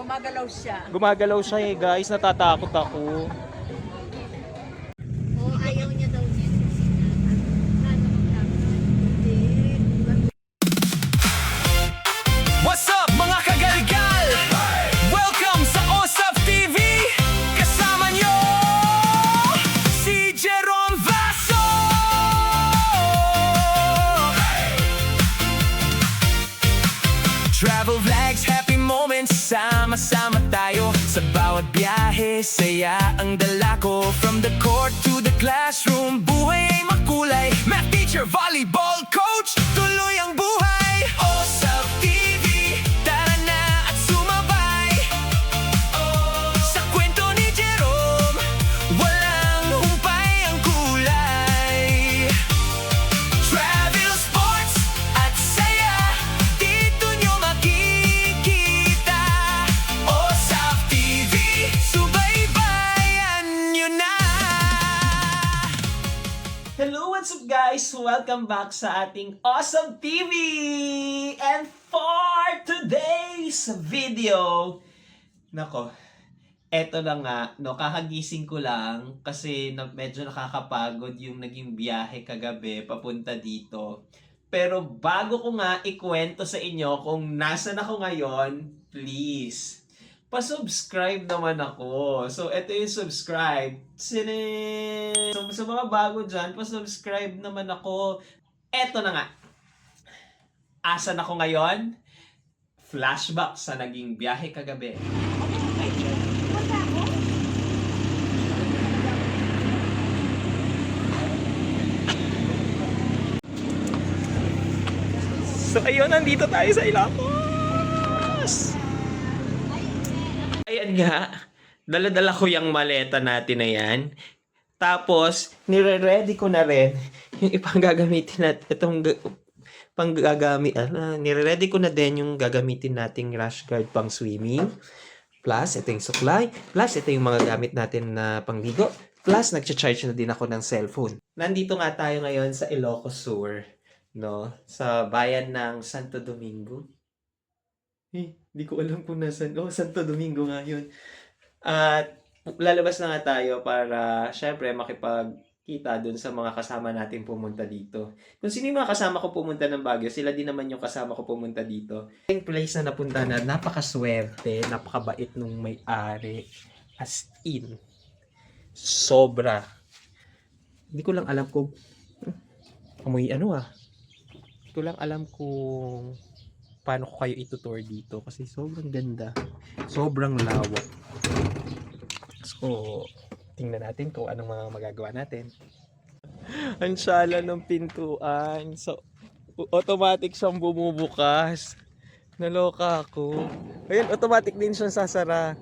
Gumagalaw siya. Gumagalaw siya eh guys, natatakot ako. Oo, ayaw niya daw niya. What's up mga kagalgal? Welcome sa OSAP TV. Kasama nyo si Jerome Vaso. Travel vlogs, happy moments, sama-sama tayo. Sa bawat biyahe, saya ang dala ko. From the court to the classroom, buhay ay makulay. Math teacher, volleyball coach, tuloy ang buhay. OSAP TV, tara na at sumabay. Sa kwento ni Jerome, walang humpay ang kulay. Travel, sports at saya, dito nyo makikita. OSAP TV, subaybayan nyo na. Hello, what's up guys? Welcome back sa ating Awesome TV! And for today's video, nako, eto na nga, no, kakagising ko lang kasi medyo nakakapagod yung naging biyahe kagabi papunta dito. Pero bago ko nga ikwento sa inyo kung nasan ako ngayon, please, pa-subscribe naman ako. So, ito yung subscribe. Sinin! So, sa mga bago dyan, pa-subscribe naman ako. Eto na nga. Asan ako ngayon? Flashback sa naging biyahe kagabi. So, ayun, nandito tayo sa Ilocos! Ayan nga, dala-dala ko yung maleta natin na yan. Tapos, nire-ready ko na rin yung ipang-gagamitin natin. Nire-ready ko na din yung gagamitin nating rash guard pang swimming. Plus, ito yung supply. Plus, ito yung mga gamit natin na pangligo. Plus, nag-charge na din ako ng cellphone. Nandito nga tayo ngayon sa Ilocos Sur, no? Sa bayan ng Santo Domingo. Hindi ko alam kung nasan. Oh, Santo Domingo nga yun. At lalabas na nga tayo para, syempre, makipagkita dun sa mga kasama natin pumunta dito. Kung sino yung mga kasama ko pumunta ng Baguio, sila din naman yung kasama ko pumunta dito. Yung place na napunta na, napakaswerte, napakabait nung may-ari. As in, sobra. Hindi ko lang alam kung, amoy ano ah. Hindi ko lang alam kung paano ko kayo itutour dito kasi sobrang ganda, sobrang lawak. So, tingnan natin kung anong mga magagawa natin. Ang sala ng pintuan. So, automatic siyang bumubukas. Naloka ako. Ayun, automatic din siyang sasara.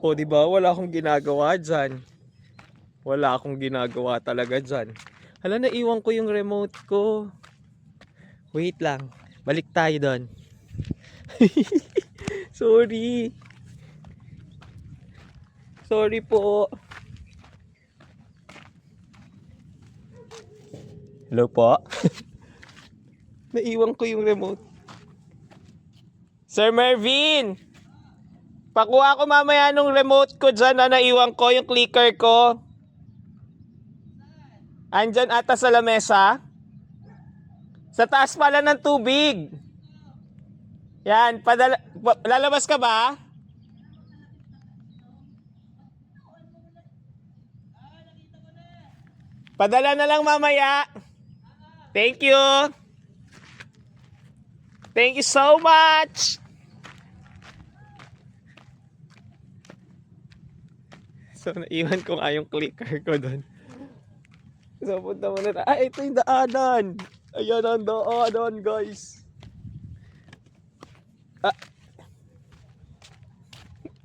O, di ba? Wala akong ginagawa dyan. Wala akong ginagawa talaga dyan. Hala, naiwan ko yung remote ko. Wait lang. Balik tayo doon. Sorry. Sorry po. Hello po. Naiwan ko yung remote. Sir Mervin! Pakuha ko mamaya nung remote ko dyan na naiwan ko, yung clicker ko. Andyan ata sa lamesa. Sa taas pala ng tubig. Yan, lalabas ka ba? Padala na lang mamaya. Thank you. Thank you so much. So, naiwan ko nga yung clicker ko doon. So, punta mo na. Ay, ito yung daanan. Ayan ang daanan, guys.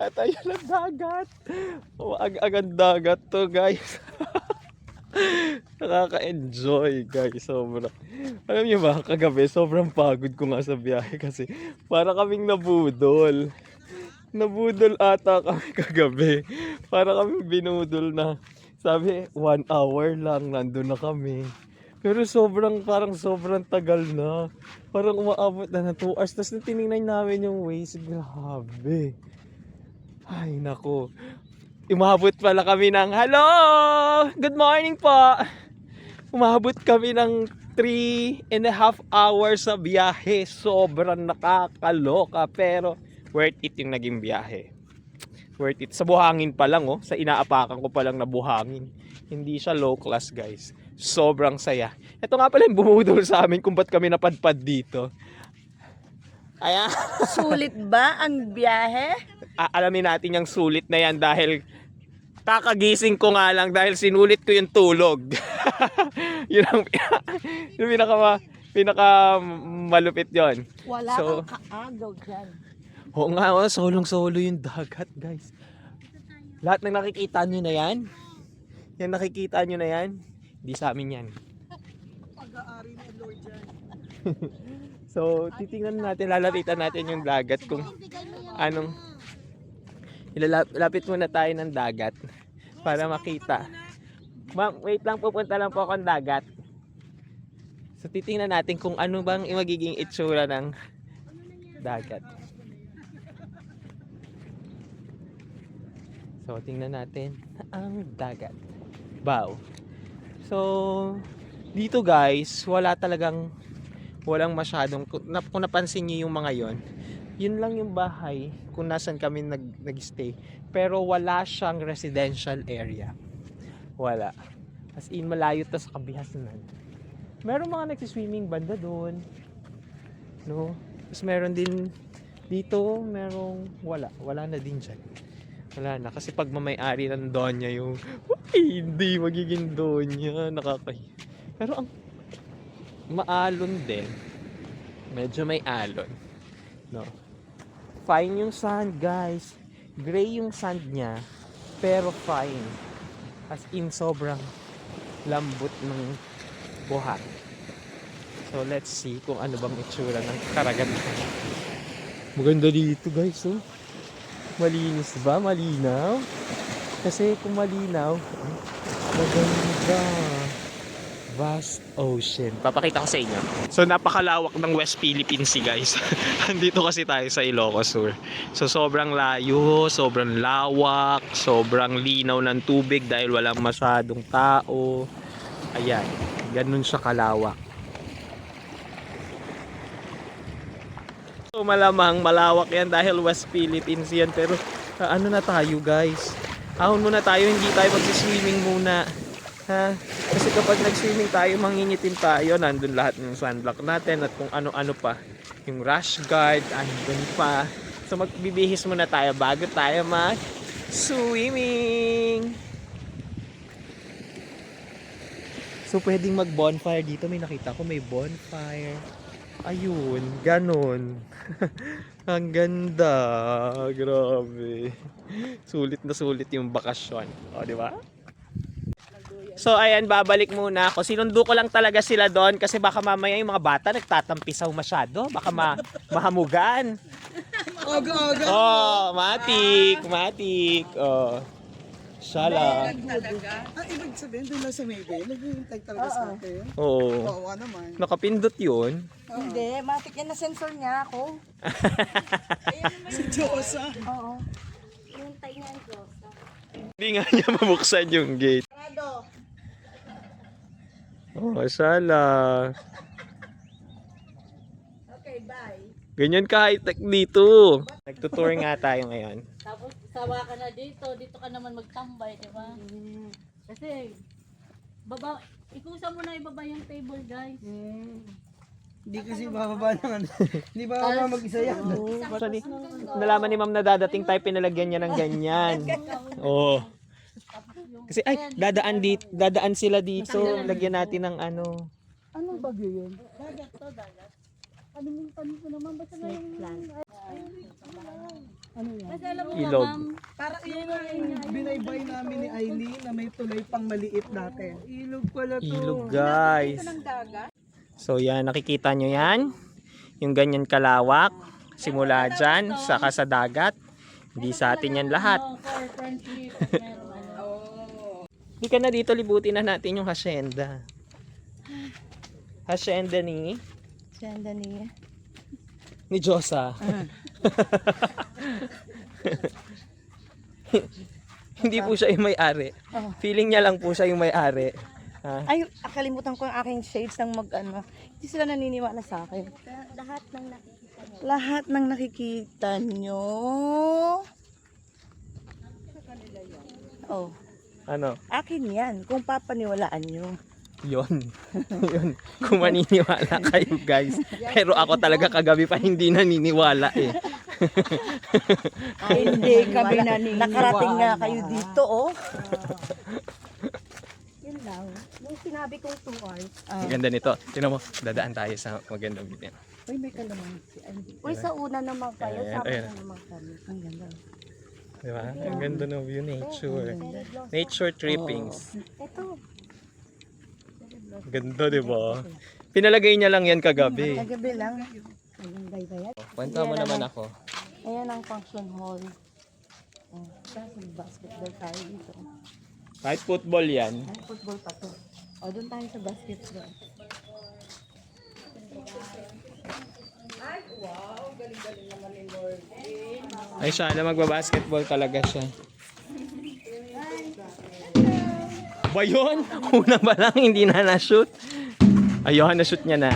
At ayan ang dagat. Oh, ang dagat to, guys. Nakaka-enjoy, guys. Sobra. Alam niyo ba, kagabi, sobrang pagod ko nga sa biyahe kasi para kaming nabudol. Nabudol ata kami kagabi. Para kami binudol na. Sabi, 1 hour lang, nandun na kami. Pero parang sobrang tagal na. Parang umaabot na ng 2 hours. Tapos nung tinignan namin yung Waze, grabe. Ay, nako. Umabot pala kami ng, hello! Good morning po! Umabot kami ng 3.5 hours sa biyahe. Sobrang nakakaloka. Pero worth it yung naging biyahe. Worth it. Sa buhangin pa lang, oh. Sa inaapakan ko pa lang na buhangin. Hindi siya low class, guys. Sobrang saya. Ito nga pala yung bumudol sa amin kung ba't kami napadpad dito. Ayan. Sulit ba ang biyahe? Alamin natin yung sulit na yan dahil kakagising ko nga lang dahil sinulit ko yung tulog. Yun ang yung pinaka malupit yon. Wala So, kang kaagaw dyan. Oo nga, oh, solong-solo yung dagat, guys. Lahat ng nakikita nyo na yan, yung nakikita nyo na yan, hindi sa amin yan. Pag-aari ni Lord dyan. So, titingnan natin, lalapitan natin yung dagat kung anong... Lapit muna tayo ng dagat para makita. Ma'am, wait lang, pupunta lang po akong dagat. So, titingnan natin kung ano bang magiging itsura ng dagat. So, tingnan natin ang dagat. Wow. So, dito guys, walang masyadong, kung napansin niyo yung mga yon, yun lang yung bahay kung nasan kami nag-stay. Pero wala siyang residential area. Wala. As in, malayo to sa Kabihasanan. Meron mga nagsiswimming banda doon. No? Tapos meron din dito, wala na din dyan. Wala na. Kasi pag mamay-ari ng donya yung, hindi magiging donya. Pero ang maalon din. Medyo may alon. No? Fine yung sand, guys. Gray yung sand niya. Pero fine. As in, sobrang lambot ng buhat. So, let's see kung ano bang itsura ng karagatan. Maganda dito, guys. Oh. Malinis ba? Malinaw? Kasi kung malinaw, maganda. Vast ocean. Papakita ko sa inyo. So, napakalawak ng West Philippines Sea, guys. Andito kasi tayo sa Ilocos Sur. So, sobrang layo, sobrang lawak, sobrang linaw ng tubig dahil walang masyadong tao. Ayan. Ganun siya kalawak. So, malamang malawak yan dahil West Philippines yan. Pero, ano na tayo, guys? Ahon muna tayo, hindi tayo magsiswimming muna. Ha? Kasi kapag nag-swimming tayo, mangingitim tayo. Nandun lahat ng sunblock natin at kung ano-ano pa. Yung rash guard, andun pa. So magbibihis muna tayo bago tayo mag-swimming. So pwedeng mag-bonfire dito. May nakita ko may bonfire. Ayun, ganun. Ang ganda. Grabe. Sulit na sulit yung bakasyon. O, di ba? So ayan, babalik muna ako. Sinundo ko lang talaga sila doon kasi baka mamaya yung mga bata nagtatampisaw masyado. Baka mahamugan. Aga-aga. Oh, matik. Oh. Shala. Ibig sabihin, doon lang sa Mayday, naghihintay talaga sa atin. Oo. Oo naman. Nakapindot yun. Hindi, matik yan na sensor niya ako. Si Diyosa. Oo. Hintay niya ang Diyosa. Hindi nga niya mabuksan yung gate. Rado. Oh, shala. Okay, bye. Ganyan ka high-tech dito. Nagtutour nga tayo ngayon. Tapos sawa ka na dito ka naman magtambay, di ba? Kasi ikusa mo na ibaba yung table, guys. Hindi kasi bababa ng ano. Hindi bababa mag-isa yan. Actually, nalaman ni ma'am na dadating tayo, pinalagyan niya ng ganyan. Oo. Kasi dadaan sila dito. Lagyan natin ng ano. Anong bagyo yun? Kasi alam mo Ilog. ma'am, Para yun ang binaybay namin ni Aileen na may tulay pang maliit natin. Ilog pala to. Ilog, guys. So yan, nakikita nyo yan. Yung ganyan kalawak. Simula dyan, saka sa dagat. Hindi sa atin yan lahat. for friendship, meron ano. Hindi ka na dito, libutin na natin yung hacienda. Hacienda ni Senda niya. Josa. Hindi po siya yung may-ari. Oh. Feeling niya lang po siya yung may-ari. Ha? Ay, akalimutan ko ang aking shades ng mag-ano. Hindi sila naniniwala sa akin. Lahat ng nakikita nyo. Oh, Ano? akin yan. Kung papaniwalaan nyo. Yun. Yun. Kung maniniwala kayo guys. Pero ako talaga kagabi pa hindi naniniwala eh. Hindi kami naniniwala. Nakarating nga kayo dito, oh. Yun lang. Nung sinabi kong 2 hours. Ang ganda nito. Tingnan mo, dadaan tayo sa magandang video. Uy, may kalamansi. Uy, sa una naman kayo. Ayan, Sama ayan. na naman kami. Ang ganda. Diba? Ang ganda ng view, nature. Nature trippings. Ito. Ganda, diba? Pinalagay niya lang yan kagabi. Kagabi lang. Ayun, baybayat. Kwenta mo naman ako. Ayan ang function hall. Oh, tapos may basketball tayo dito. Kahit football yan. Ay, football pa to. O, doon tayo sa basketball. Ay, siya na magbabasketball talaga siya. Ba yun? Una ba lang, hindi na na-shoot? Ayun, na-shoot niya na.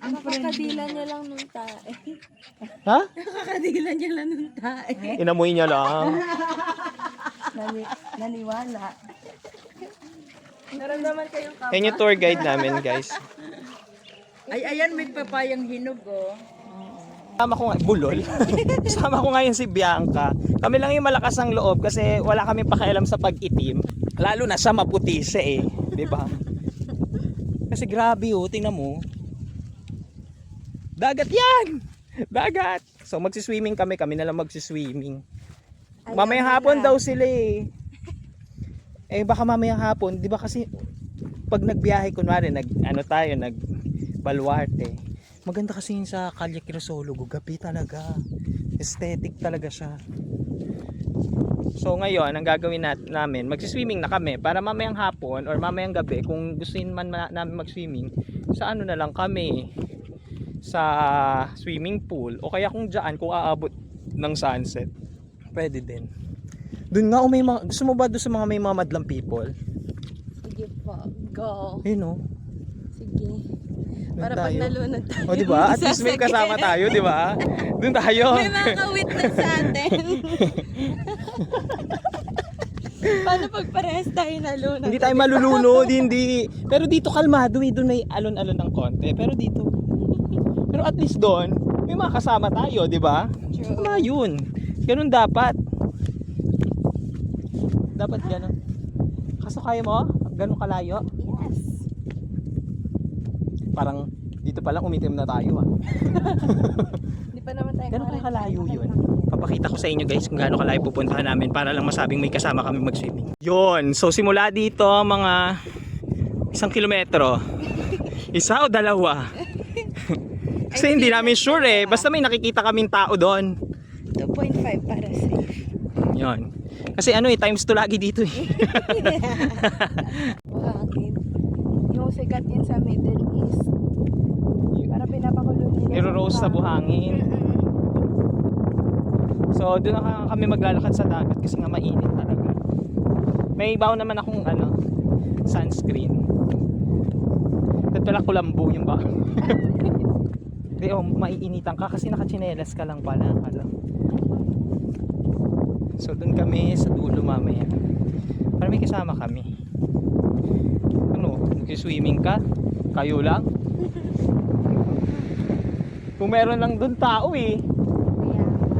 Ang kakadila niya lang nung tae. Ha? Kakadila niya lang nung tae. Inamoy niya lang. Naniwala. Naramdaman kayong kapa? Yan yung tour guide namin, guys. Ay, ayan, may papayang hinog, oh. Sama ko nga, bulol. Sama ko ngayon si Bianca. Kami lang yung malakas ang loob kasi wala kami pakialam sa pag-itim. Lalo na siya maputi siya eh. Diba? Kasi grabe oh, tingnan mo. Dagat yan! Dagat! So magsiswimming kami na lang magsiswimming. Mamayang hapon daw sila eh. Eh baka mamayang hapon, di ba kasi pag nagbiyahe kunwari, nag Baluarte. Maganda kasi yun sa Calle Crisologo, gabi talaga. Aesthetic talaga siya. So ngayon, ang gagawin namin, magsiswimming na kami para mamayang hapon or mamayang gabi, kung gustuin man namin mag-swimming, sa ano na lang kami, sa swimming pool, o kaya kung dyan, kung aabot ng sunset, pwede din. Doon nga, may mga, gusto mo ba doon sa mga may mga madlang people? Sige po, go. Ayun o. Sige. Doon Para pag tayo. nalunod tayo. O diba? At least may kasama tayo, diba? Doon tayo. May mga witness sa atin. Paano pag parehas tayo nalunod? Hindi tayo malulunod, hindi. Pero dito kalmado eh, doon may alon-alon ng konti. Pero dito, pero at least doon, may mga kasama tayo, di ba? True. Tama yun. Ganun dapat. Dapat ganun. Kaso kaya mo? Ganun kalayo? Yes. Parang dito pa lang umitim na tayo ah. Hindi pa naman tayo. Ganun kalayo yun. Papakita ko sa inyo guys kung gaano kalayo pupuntahan namin para lang masabing may kasama kami mag-swimming. Yun. So simula dito mga 1 kilometro. 1 o 2. Kasi hindi namin sure eh. Basta may nakikita kaming tao doon. 2.5 para safe. Yun. Kasi ano eh, times 2 lagi dito eh. Buhangin. Yung sikat yun sa Middle East. Para pinapakulo nila. Niro-roast sa buhangin. So doon na kami maglalakad sa dagat kasi nga mainit talaga. May baon naman akong ano, sunscreen. At pala kulambo yung ba. Hindi oh, maiinitan ka kasi nakachinelas ka lang pala. Alam. So doon kami sa dulo mamaya. Para may kasama kami. Ano, mag-swimming ka? Kayo lang? Kung meron lang doon tao eh.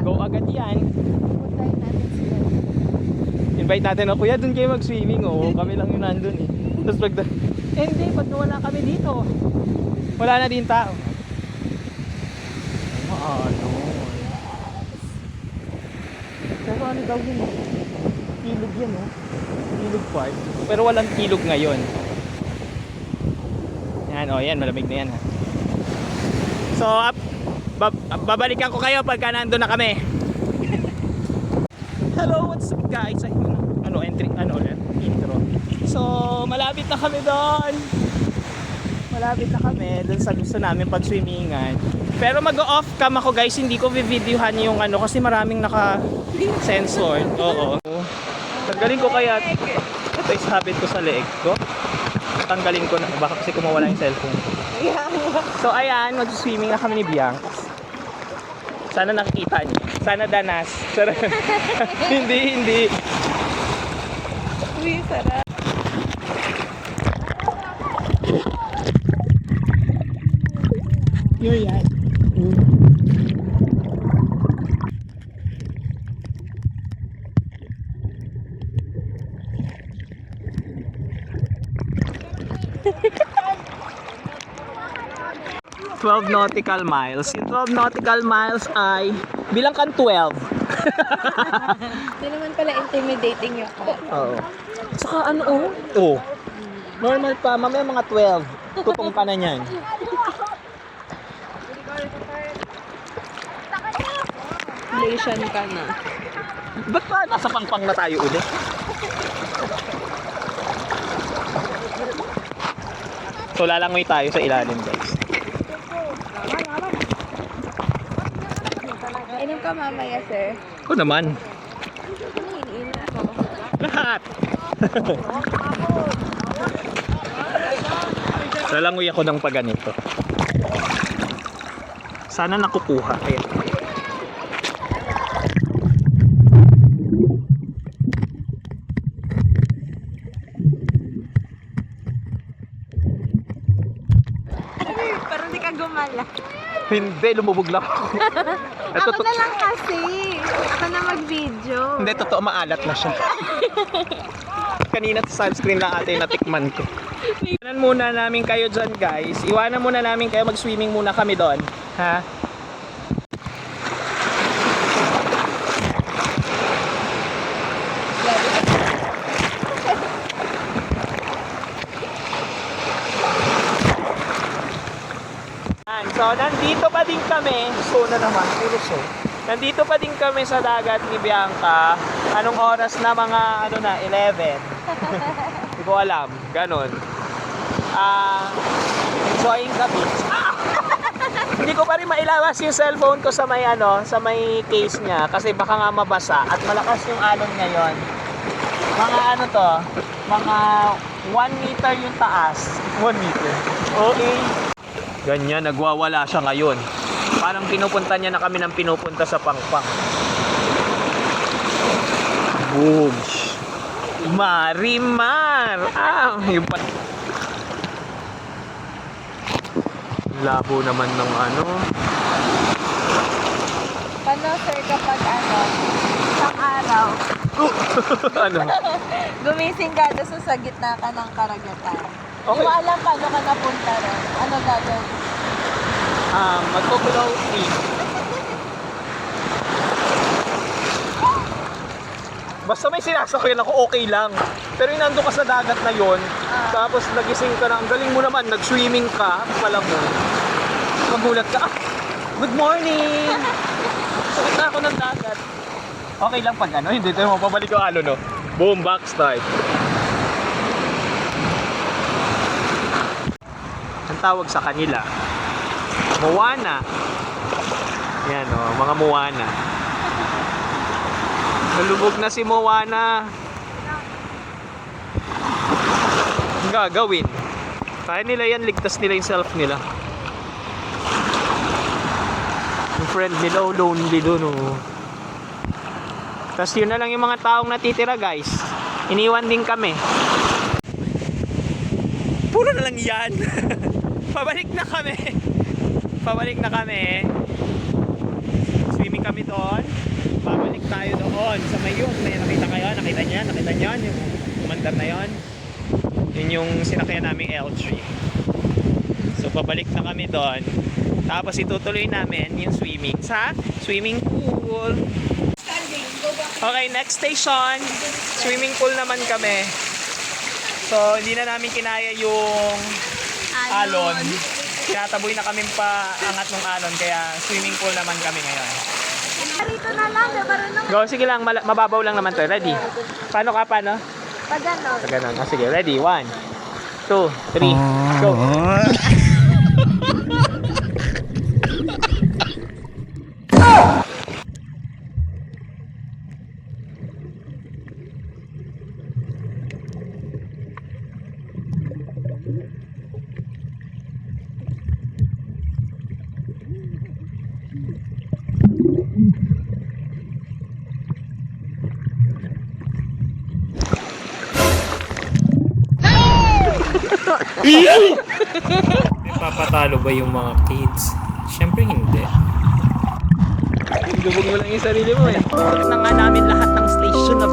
Go agad yan. Puntahin natin sila. Invite natin na kuya, doon kayo mag-swimming oh. Kami lang yun nandun eh. Tapos hindi, pag wala kami dito. Wala na din tao. Ano? Pero ano daw yun eh? Ilog yan oh. Ilog park. Pero walang ilog ngayon. Yan oh, yan. Malamig na yan ha. So, babalikan ko kayo pagka nandun na kami. Hello, what's up guys? Ay, intro. So, malapit na kami doon. Malapit na kami doon sa gusto namin pag-swimmingan. Pero mag-off cam ako guys, hindi ko videohan yung ano kasi maraming naka-sensor. Oo. Tanggalin ko kaya ito isabit ko sa leeg ko. Tanggalin ko na, baka kasi kumawala yung cellphone. So ayan, mag-swimming na kami ni Bianca. Sana nakikita niyo. Sana danas. Hindi. Uy, sarap. Yun yan. ...12 nautical miles. Yung 12 nautical miles ay... bilang kan 12. Hindi naman pala intimidating yung car. Oo. Saka ano oh? Oo. Normal pa. Mamaya mga 12. Tutong ka na niyan. Relation ka na. Ba't pa nasa pangpang na tayo ulit? So lalangoy tayo sa ilalim guys. Inom ka mamaya, sir. Ako naman. Iniinom ako. Lahat. Lalangoy ako ng paganito. Sana nakukuha. Ayan. Parang di ka gumala. Hindi, lumubog lang ako. Ako na lang kasi. Ako na mag-video. Hindi, totoo maalat na siya. Kanina sa sunscreen lang ate natikman ko. Iwanan muna namin kayo dyan guys. Iwanan muna namin kayo, mag-swimming muna kami doon. Ha? So, nandito pa din kami. So na naman, puro so. Nandito pa din kami sa dagat ni Bianca. Anong oras na? Mga ano na, 11. Hindi ko alam. Ganon. Enjoying the beach. Hindi ko pa rin mailawas yung cellphone ko sa may ano, sa may case niya kasi baka nga mabasa at malakas yung alon ngayon. Mga ano to, mga 1 meter yung taas. 1 meter. Okay. Ganyan, nagwawala siya ngayon. Parang pinupunta niya na kami ng pinupunta sa pangpang. Boom! Marimar! Yung labo naman ng ano. Paano, sir, kapag ano, isang araw, Ano? gumising ka doon sa gitna ka ng karagatan. Okay. Hindi mo alam paano ka napunta ron. Ano gagawin? Magpo-blow free. Basta may sinasakyan ako, okay lang. Pero yung nandun ka sa dagat na yon, tapos nagising ka na, ang galing mo naman, nag-swimming ka, pala mo. Magulat ka, good morning! Sakit na ako ng dagat. Okay lang pag ano, hindi tayo mapabalik yung alo, no? Boom, back start. Ang tawag sa kanila, Moana. Yan o, mga Moana. Nalubog na si Moana. Ang gagawin? Kaya nila yan, ligtas nila yung self nila. Yung friend nila, lonely doon o. Tapos yun na lang yung mga taong natitira guys. Iniwan din kami. Puro na lang yan. Pabalik na kami. Pabalik na kami. Swimming kami doon. Pabalik tayo doon. Sa may yun. May nakita kayo? Nakita niyo? Yung kumandar na yun. Yun yung sinakyan naming L3. So pabalik na kami doon. Tapos itutuloy namin yung swimming sa swimming pool. Okay, next station. Swimming pool naman kami. So hindi na namin kinaya yung alon. Tinataboy na kami pa angat ng alon. Kaya swimming pool naman kami ngayon. Dito na lang, marunong. Go, sige lang, mababaw lang naman to. Ready? Paano? Pag ganon. Sa ganun. Ah, sige, ready? 1, 2, 3, go! May papatalo ba yung mga kids? Siyempre hindi. Lubog mo lang yung sarili mo eh. Na nga namin lahat ng station na